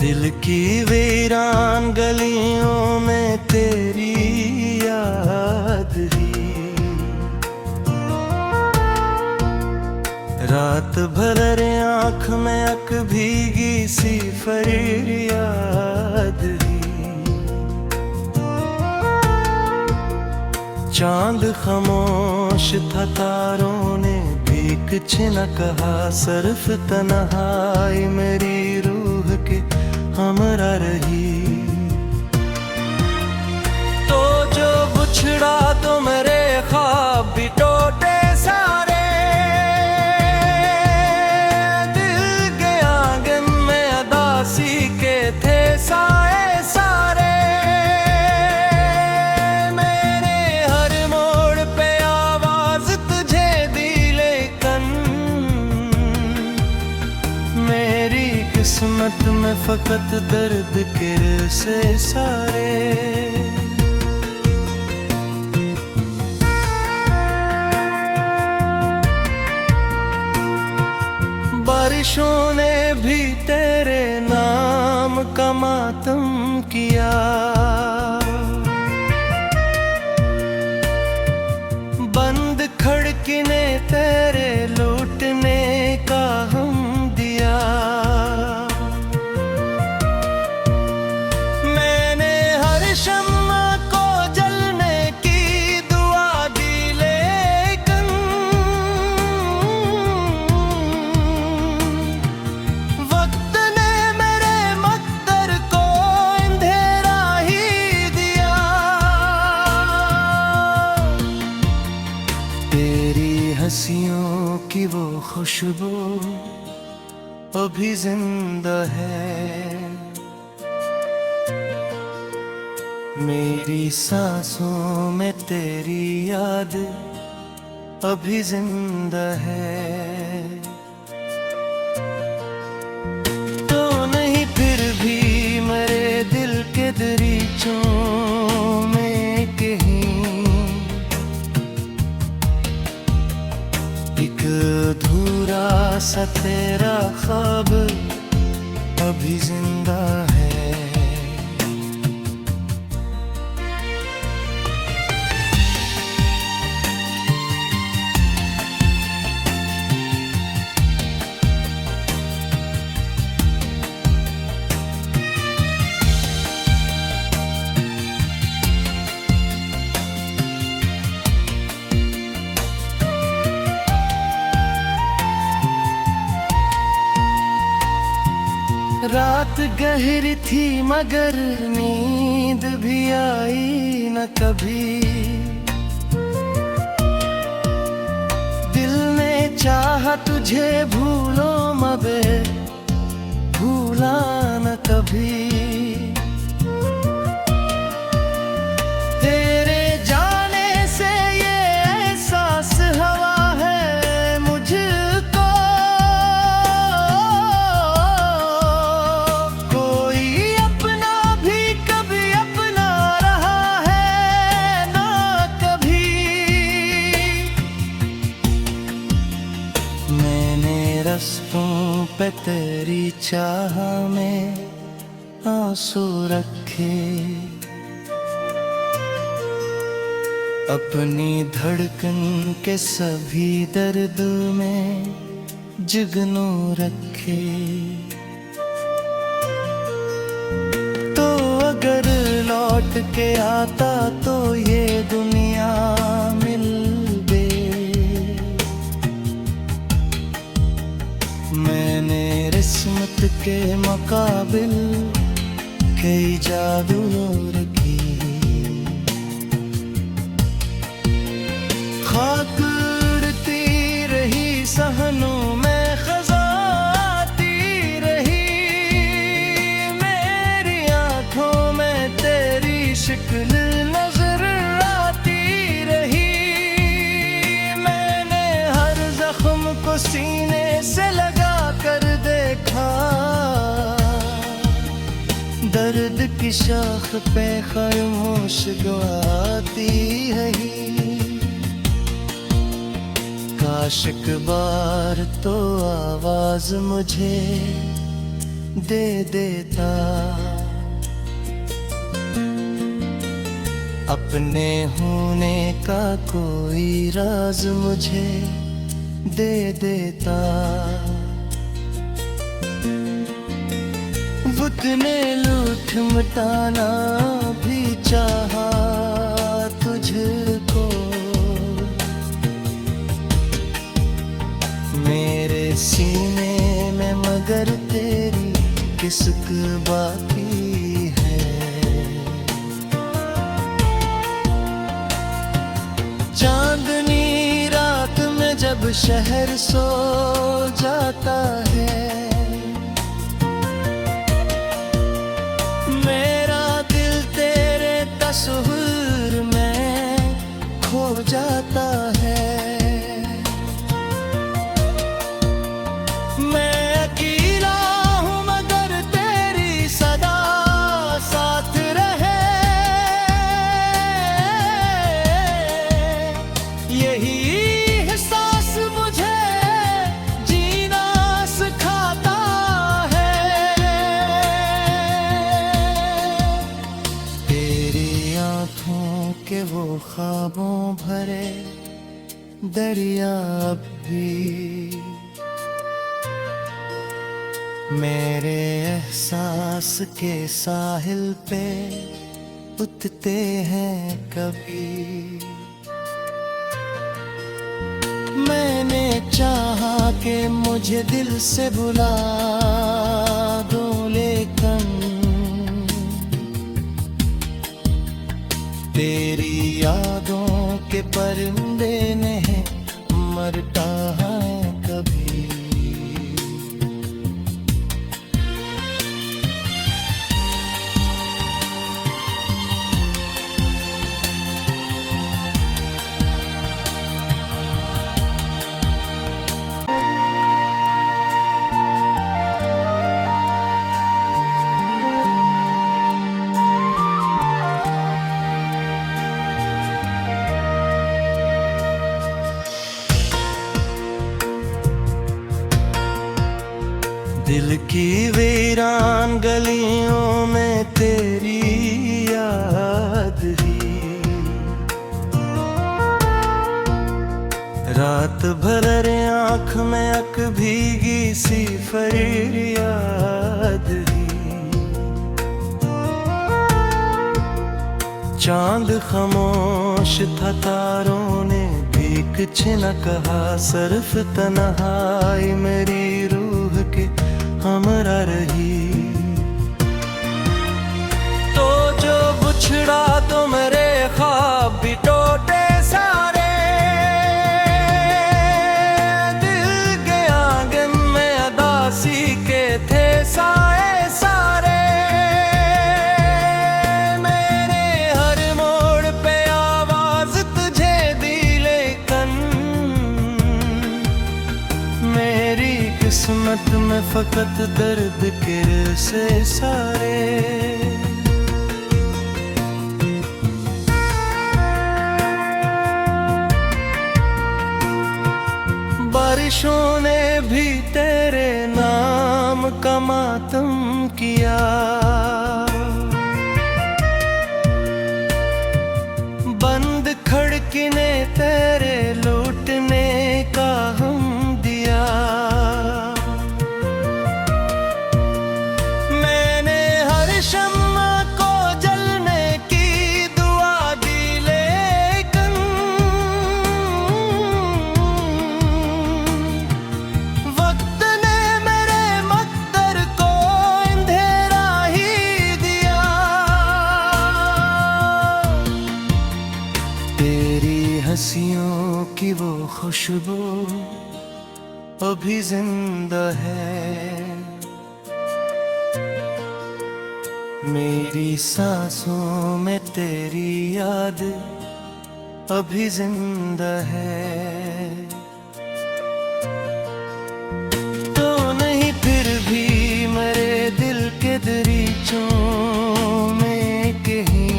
दिल की वीरान गलियों में तेरी याद ही, रात भर आँख में अक भीगी सी फरियाद ही। चांद खामोश था, तारों ने भी कुछ न कहा, सिर्फ तन्हाई मेरी रूह के हमरा रही। तो जो बिछड़ा तो मेरे ख्वाब भी टूटे सारे, दिल के आंगन में अदासी के थे साए सारे। मेरे हर मोड़ पे आवाज तुझे दी, लेकिन मेरी किस्मत में फकत दर्द के से सारे। बारिशों ने भी तेरे नाम का मातम किया, बंद खिड़की ने तेरे लूटने का हम दिया। मैंने हर शम्मा को जलने की दुआ दी, लेकिन वक्त ने मेरे मकदर को अंधेरा ही दिया। तेरी हंसियों की वो खुशबू अभी जिंदा है, मेरी सांसों में तेरी याद अभी जिंदा है। तो नहीं फिर भी मेरे दिल के दरीचों में कहीं एक अधूरा सा तेरा ख्वाब अभी जिंदा है। रात गहरी थी मगर नींद भी आई न कभी, दिल ने चाहा तुझे भूलो मगर भूला न कभी। तेरे जाने से ये एहसास हवा है मुझको, कोई अपना भी कभी अपना रहा है ना कभी। मैंने रस्तों पे तेरी चाह में आंसू रखे, अपनी धड़कन के सभी दर्द में जुगनू रखे। तो अगर लौट के आता तो ये दुनिया मिल बे, मैंने किस्मत के मुकाबिल कई जादू रखी। खाक उड़ती रही सहनों में खजाती रही, मेरी आंखों में तेरी शिक्ल नजर आती रही। मैंने हर जख्म को सीने से लगा कर देखा, दर्द की शाख पे खामोश गाती है ही। काश एक बार तो आवाज मुझे दे देता। अपने होने का कोई राज मुझे दे देता। बुत ने लूट मिटाना भी चाहा तुझको, मेरे सीने में मगर तेरी किस्क बाकी है। चांदनी रात में जब शहर सो जाता है, मेरा दिल तेरे तस्वीर में खो जाता है। मैं अकेला हूँ मगर तेरी सदा साथ रहे, यही एहसास मुझे जीना सिखाता है। तेरी आँखों के वो ख्वाबों भरे दरिया अब भी मेरे एहसास के साहिल पे उठते हैं कभी। मैंने चाहा कि मुझे दिल से बुला दो, लेकिन तेरी यादों के परिंदे नहीं मरता है कभी। दिल की वीरान गलियों में तेरी याद ही, रात भर आँख में अक भीगी सी फरियाद ही। चांद खामोश था, तारों ने भी कुछ न कहा, सिर्फ तन्हाई मेरी रूह के हमरा रही। तो जो बुछड़ा तो मेरे ख्वाब भी टूटे सारे, दिल के आंगन में अदासी के थे साए सारे। मेरे हर मोड़ पे आवाज तुझे दी, लेकिन मेरी किस्मत में फकत दर्द के से सारे। बारिशों ने भी तेरे नाम का मातम किया, बंद खिड़की ने तेरे लूटने का हम दिया। मैंने हर शम्मा को जलने की दुआ दी, लेकिन वक्त ने मेरे मकदर को अंधेरा ही दिया। तेरी हंसियों की वो खुशबू अभी जिंदा है, मेरी सांसों में तेरी याद अभी जिंदा है। तो नहीं फिर भी मेरे दिल के दरीचों में कहीं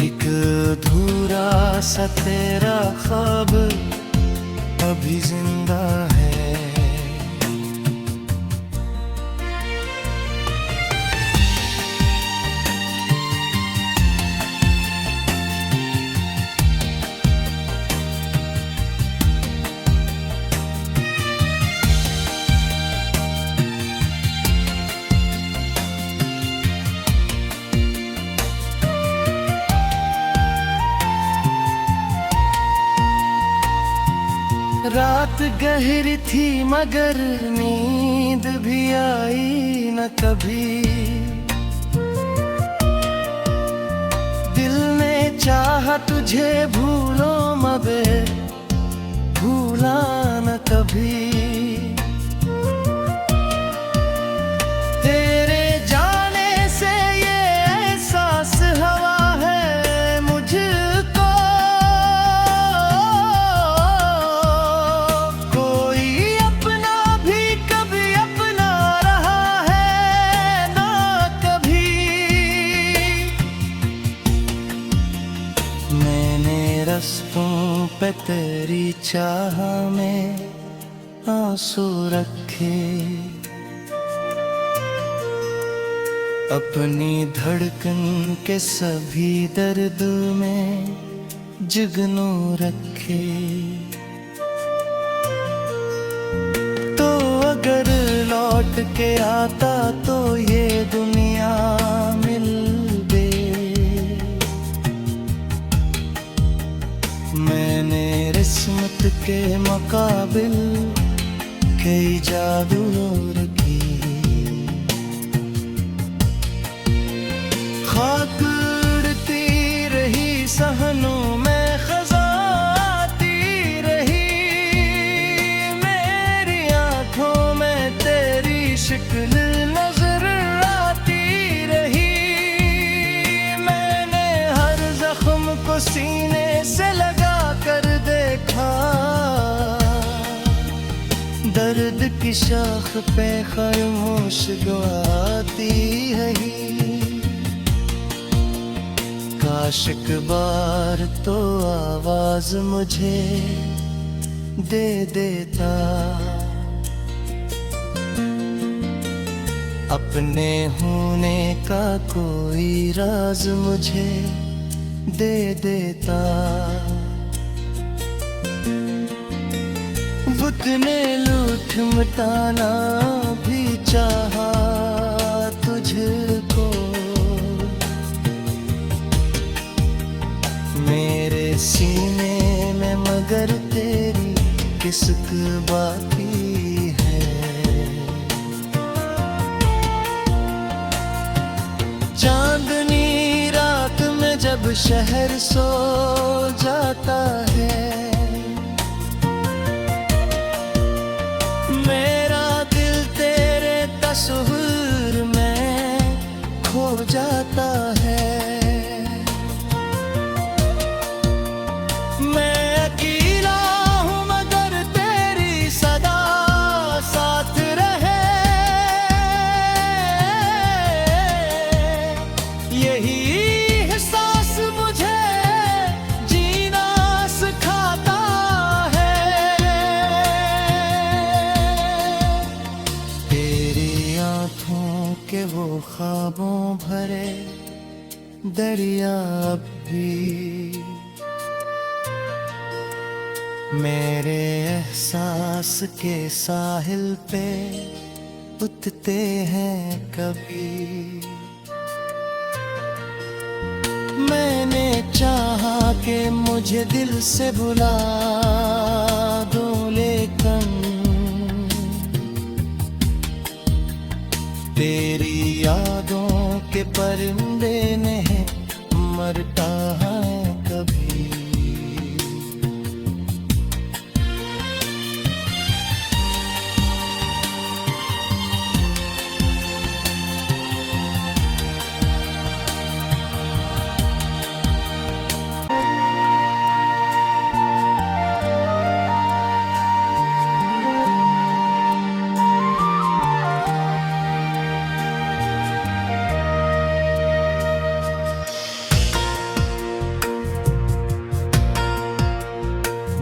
एक अधूरा सा तेरा ख्वाब अभी जिंदा है। रात गहरी थी मगर नींद भी आई न कभी। दिल ने चाहा तुझे भूलो मबे भूला न कभी। तेरे जाने से ये एहसास हवा है मुझको। कोई अपना भी कभी अपना रहा है ना कभी। मैंने रस्तों पे तेरी चाह में आंसू रखे। अपनी धड़कन के सभी दर्द में जुगनू रखे। तो अगर लौट के आता तो ये दुनिया मिल दे। मैंने किस्मत के मुकाबिल कई जादू रखी। खाक उड़ती रही सहनों में खजाती रही। मेरी आंखों में तेरी शिक्ल नजर आती रही। मैंने हर जख्म को सीने से लगा कर देखा। दर्द की शाख पे खामोश गवाती है ही। काश एक बार तो आवाज मुझे दे देता। अपने होने का कोई राज मुझे दे देता। बुत ने लूट मिटाना भी चाहा तुझको। मेरे सीने में मगर तेरी किस्क बाकी है। चांदनी रात में जब शहर सो जाता है। मेरा दिल तेरे तस्वीर में खो जाता है। मैं अकेला हूँ मगर तेरी सदा साथ रहे। यही एहसास मुझे जीना सिखाता है। तेरी आँखों के वो ख्वाबों भरे दरिया अब भी मेरे एहसास के साहिल पे उठते हैं कभी। मैंने चाहा कि मुझे दिल से भुला दो लेकिन तेरी यादों के परिंदे नहीं मरता है कभी।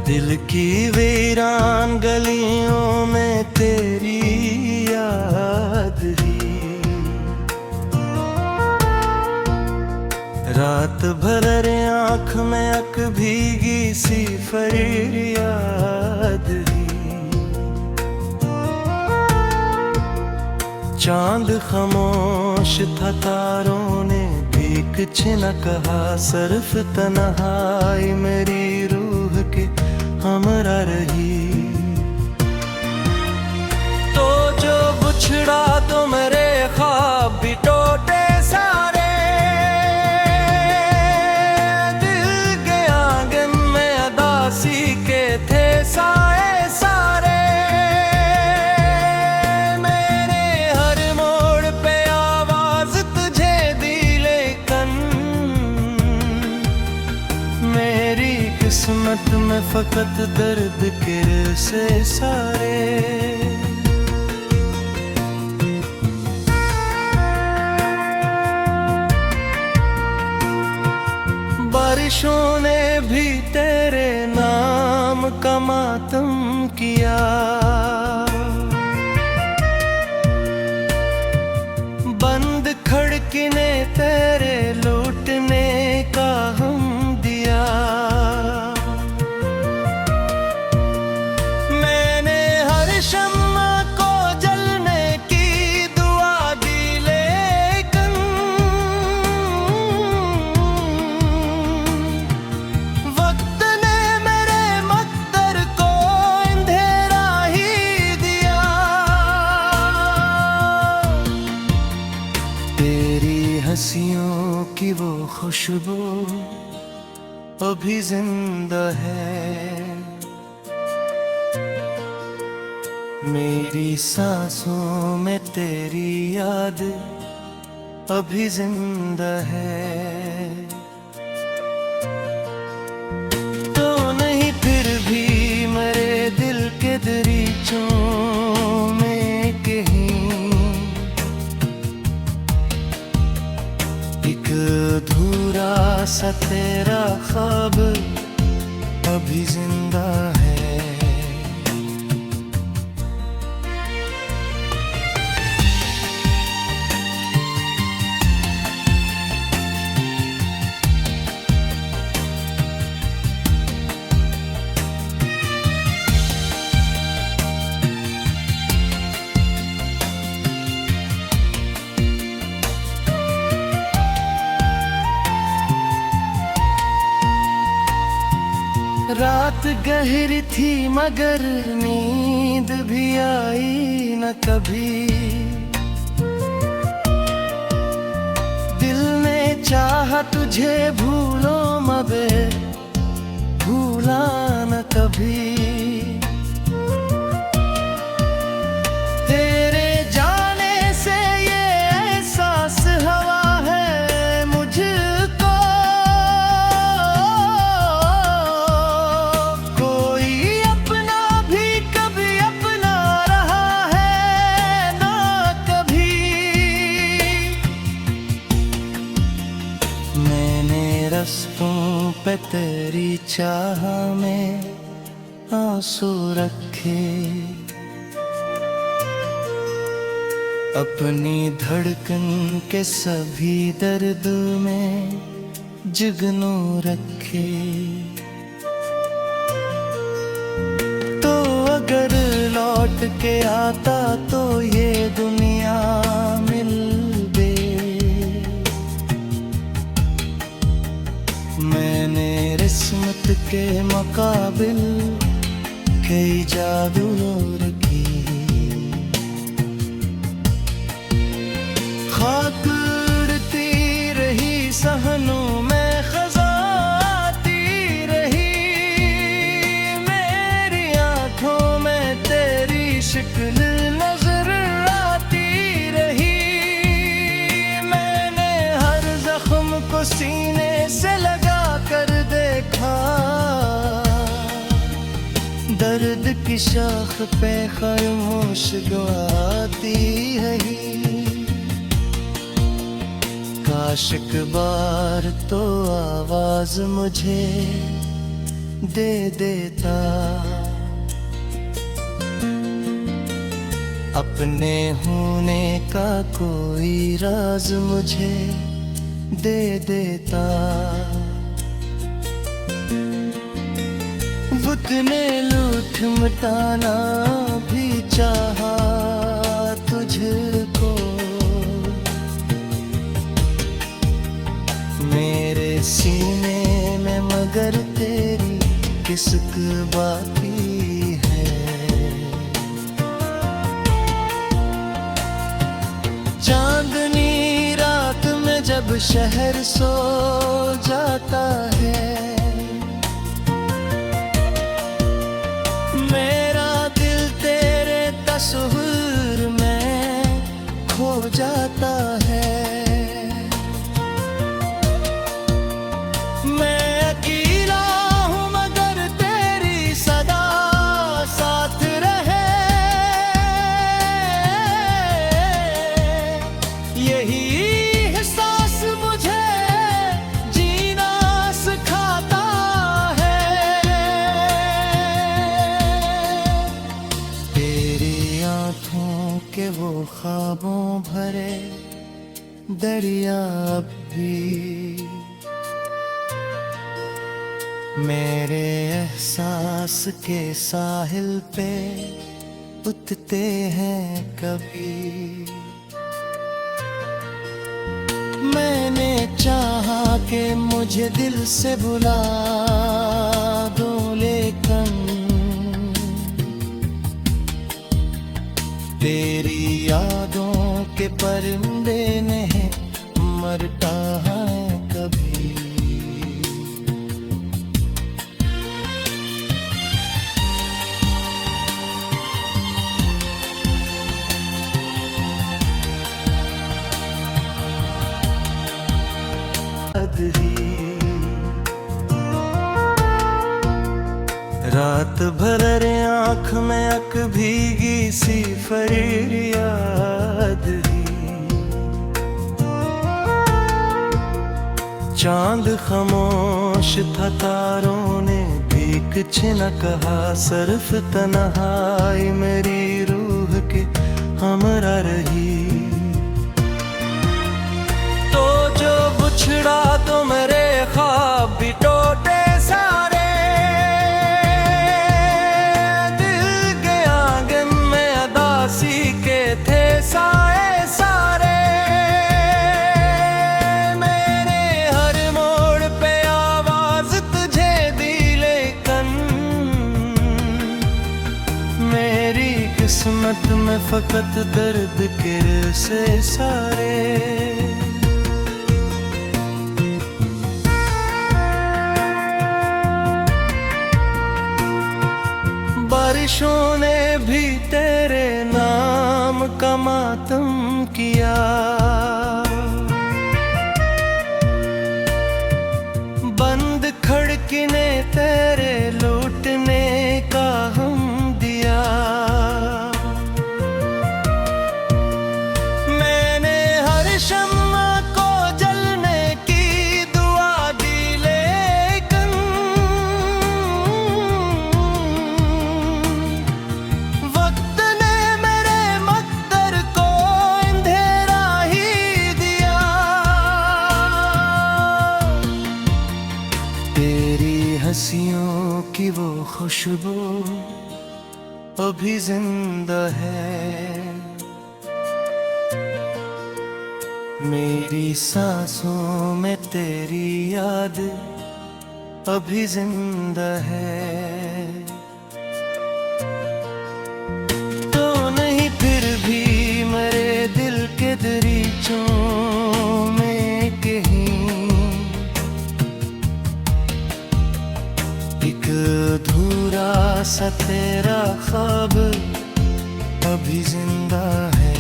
दिल की वीरान गलियों में तेरी याद ही। रात भर आँख में अक भीगी सी फरियाद ही। चांद खामोश था तारों ने भी कुछ न कहा। सिर्फ तन्हाई मेरी रूह के हमरा रही। फकत दर्द के से सारे। बारिशों ने भी तेरे नाम का मातम किया, बंद खिड़की तेरे लूटने का हम दिया। मैंने हर शम्मा को जलने की दुआ दी, लेकिन वक्त ने मेरे मकदर को अंधेरा ही दिया। तेरी हंसियों की वो खुशबू अभी जिंदा है, मेरी सांसों में तेरी याद अभी जिंदा है। तो नहीं फिर भी मेरे दिल के दरीचों में कहीं एक अधूरा सा तेरा ख्वाब अभी जिंदा है। रात गहरी थी मगर नींद भी आई न कभी, दिल ने चाहा तुझे भूलो मगर भूला न कभी। तेरे जाने से ये एहसास हवा है मुझको, रस्तों पे तेरी चाह में आंसू रखे, अपनी धड़कन के सभी दर्द में जुगनू रखे। तो अगर लौट के आता तो ये दुनिया मिल मैंने किस्मत के मुकाबिल कई जादू रखी। खाक उड़ती रही सहनों में खजाती रही, मेरी आंखों में तेरी शक्ल नजर आती रही। मैंने हर जख्म को सीने से लगा कर देखा, दर्द की शाख पे खामोश गवाती है। काश एक बार तो आवाज मुझे दे देता, अपने होने का कोई राज मुझे दे देता। बुत ने लूट मिटाना भी चाहा तुझको, मेरे सीने में मगर तेरी किस्क बाकी है। चांदनी रात में जब शहर सो जाता है, मेरा दिल तेरे तस्वीर में खो जाता है। मैं अकेला हूँ मगर तेरे के वो ख्वाबों भरे दरिया अब भी मेरे एहसास के साहिल पे उठते हैं कभी। मैंने चाहा कि मुझे दिल से बुला दो, लेकिन तेरी यादों के परिंदे नहीं मरता है कभी। रात भर रे आँख में अक भीगी सी फरियाद ही, चांद खामोश था तारों ने भी कुछ न कहा, सिर्फ तन्हाई मेरी रूह के हमरा रही। तो जो बुछड़ा तो मेरे ख्वाब भी टूटे सारे, दिल के आंगन में अदासी के थे साए सारे। मैंने हर मोड़ पे आवाज तुझे दी, लेकिन मेरी किस्मत में फकत दर्द के से सारे। बारिशों ने भी तेरे नाम का मातम किया, बंद खिड़की ने तेरे लूटने का हम दिया। मैंने हर शम्मा को जलने की दुआ दी, लेकिन वक्त ने मेरे मकदर को अंधेरा ही दिया। तेरी हंसियों की वो खुशबू अभी जिंदा है, मेरी सांसों में तेरी याद अभी जिंदा है। तो नहीं फिर भी मेरे दिल के दरीचों में कहीं एक अधूरा सा तेरा ख्वाब अभी जिंदा है।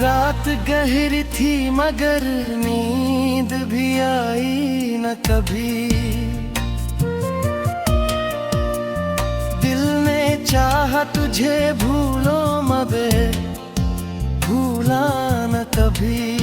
रात गहरी थी मगर नींद भी आई न कभी, दिल ने चाहा तुझे भूलो मगर भूला न कभी।